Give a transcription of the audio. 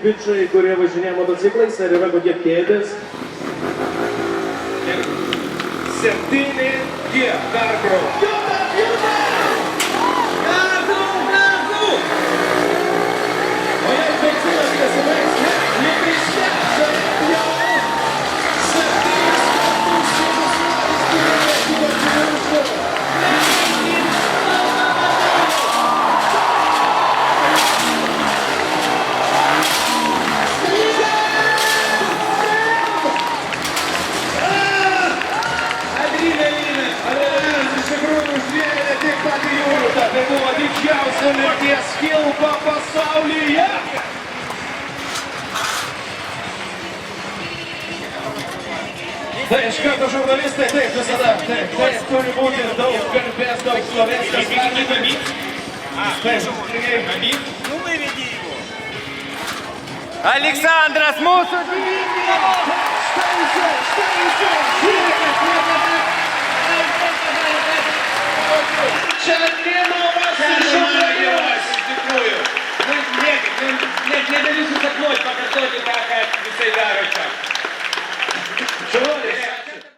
bičiai, kurie važinėja motociklais, ar yra kokie kėdės? 7G Cargo. O jei benzinas nesibaigs, neprištęs, jau 7 metus Tai buvo didžiausia mirties kilpa pasaulyje. Tai iš karto žurnalistai, taip visada, taip turi būti daug garbės, daug šlovės, kas gali. Taip, Ну выведи его. Александрас, mūsų Černinovas iš Ukrainos. Iš tikrųjų. Negaliu susapnuoti, pakartoti tą, ką visai daro čia. Šarūnas